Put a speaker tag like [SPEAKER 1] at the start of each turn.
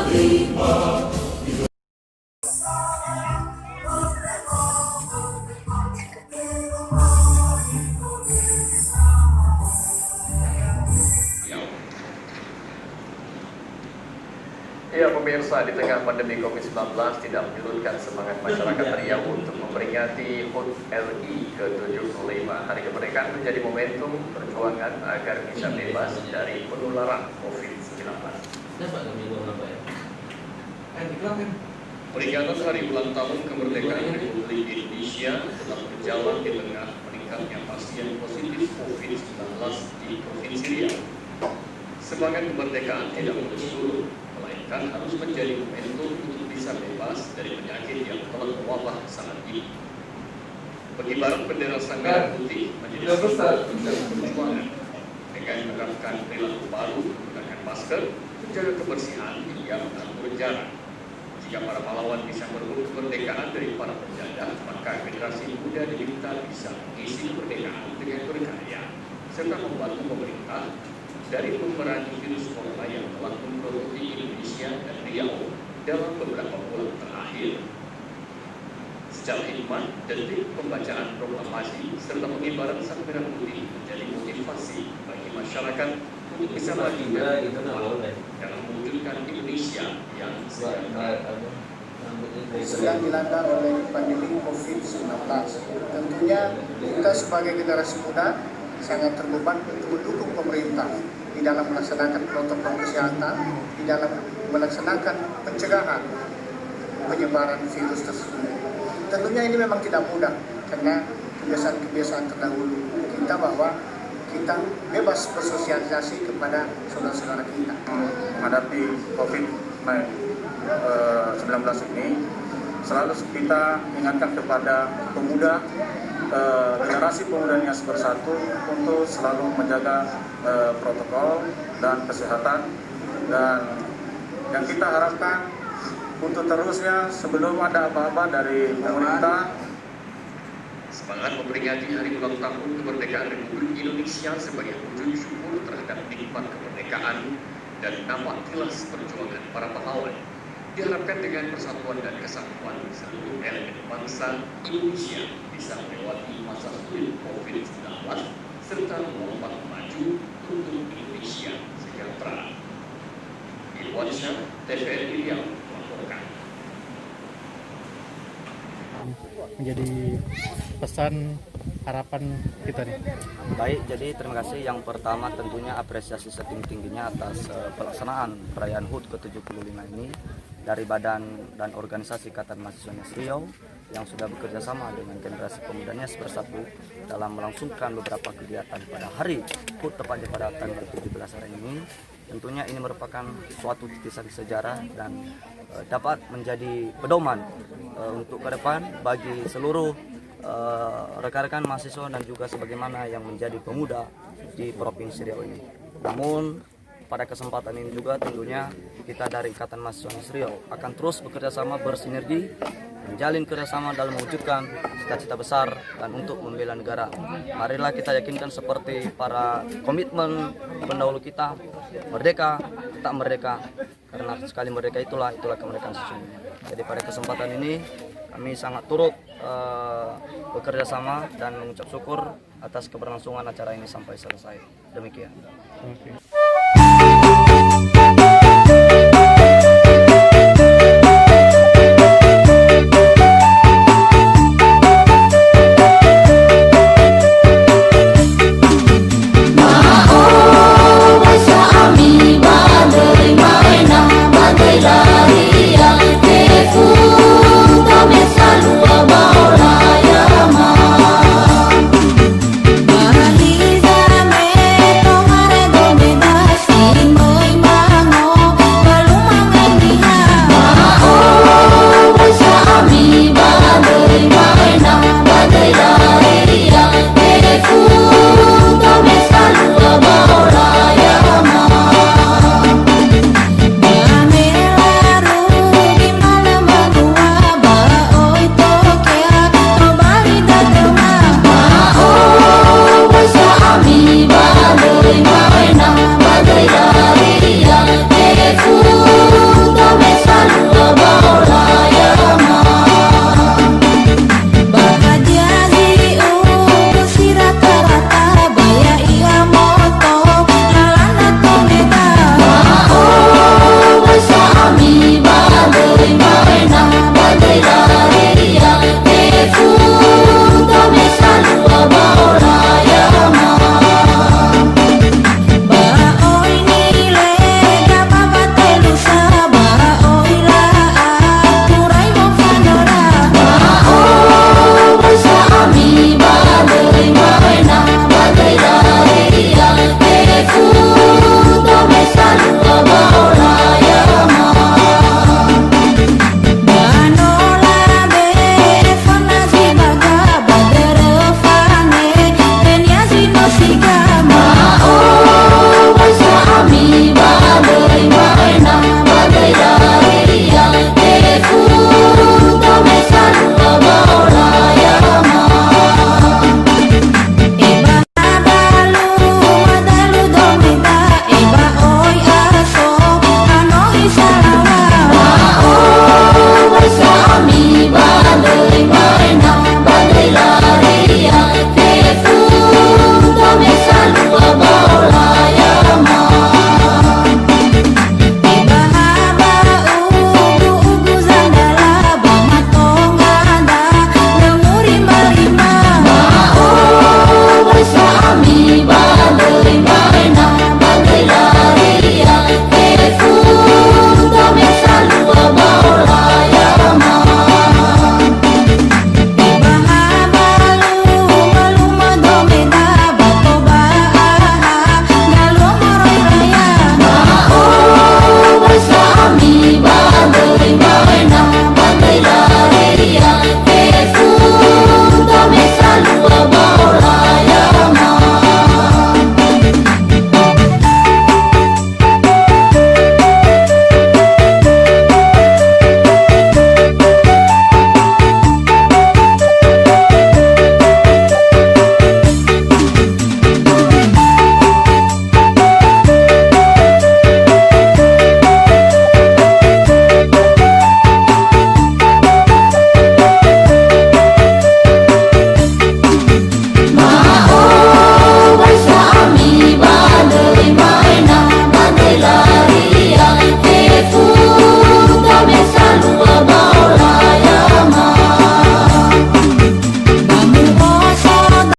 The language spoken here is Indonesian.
[SPEAKER 1] Ya pemirsa, di tengah pandemi COVID-19 tidak menyurutkan semangat masyarakat Riau untuk memperingati HUT RI ke-75. Hari kemerdekaan menjadi momentum perjuangan agar bisa bebas dari penularan COVID-19. Peringatan Hari Ulang Tahun Kemerdekaan Republik Indonesia telah berjalan di tengah meningkatnya pasien positif COVID-19 di Provinsi Riau. Semangat kemerdekaan tidak boleh surut, melainkan harus menjadi momentum untuk bisa bebas dari penyakit yang telah mewabah saat ini. Pengibaran bendera sang merah putih menjadi simbol perjuangan dengan menerapkan perilaku baru, menggunakan masker, menjaga kebersihan hingga mengatur jarak. Jika para pahlawan bisa merebut kemerdekaan dari para penjajah, maka generasi muda diminta bisa mengisi kemerdekaan dengan berkarya serta membantu pemerintah dari pemerangi virus corona yang telah memperlukan Indonesia dan Riau dalam beberapa bulan terakhir. Secara hikmat, detik pembacaan proklamasi serta pengibaran sang merah putih menjadi motivasi bagi masyarakat untuk bisa maju dalam mewujudkan Indonesia yang sejahtera.
[SPEAKER 2] Sedang dilanda oleh pandemi COVID-19. Tentunya kita sebagai generasi muda sangat terbeban untuk mendukung pemerintah di dalam melaksanakan protokol kesehatan, di dalam melaksanakan pencegahan penyebaran virus tersebut. Tentunya ini memang tidak mudah karena kebiasaan-kebiasaan terdahulu kita bahwa kita bebas bersosialisasi kepada saudara-saudara kita.
[SPEAKER 3] Menghadapi COVID-19 ini, selalu kita ingatkan kepada pemuda, generasi pemuda Nias Bersatu untuk selalu menjaga protokol dan kesehatan, dan yang kita harapkan untuk terusnya sebelum ada apa-apa dari pemerintah.
[SPEAKER 1] Semangat memperingati Hari Ulang Tahun Kemerdekaan Republik Indonesia sebagai wujud syukur terhadap nikmat kemerdekaan dan nama jelas perjuangan para pahlawan diharapkan dengan persatuan dan kesatuan seluruh elemen bangsa Indonesia bisa melewati masa sulit COVID-19 serta melompat maju untuk Indonesia sejahtera. Irwansyah, TVRI Riau melaporkan.
[SPEAKER 4] Menjadi pesan harapan kita nih.
[SPEAKER 5] Baik, jadi terima kasih. Yang pertama tentunya apresiasi setinggi-tingginya atas pelaksanaan perayaan HUT ke-75 ini dari Badan dan Organisasi Ikatan Mahasiswa Nias Riau yang sudah bekerja sama dengan generasi pemuda Nias Bersatu dalam melangsungkan beberapa kegiatan pada hari HUT tepatnya pada tanggal 17 hari ini. Tentunya ini merupakan suatu titisan sejarah dan dapat menjadi pedoman untuk ke depan bagi seluruh rekan-rekan mahasiswa dan juga sebagaimana yang menjadi pemuda di Provinsi Riau ini. Namun pada kesempatan ini juga tentunya kita dari Ikatan Mahasiswa Nias Riau akan terus bekerja sama bersinergi, menjalin kerjasama dalam mewujudkan cita-cita besar dan untuk membela negara. Marilah kita yakinkan seperti para komitmen pendahulu kita, merdeka, tak merdeka, karena sekali merdeka itulah kemerdekaan sesungguhnya. Jadi pada kesempatan ini kami sangat turut bekerja sama dan mengucap syukur atas keberlangsungan acara ini sampai selesai. Demikian.
[SPEAKER 4] Okay.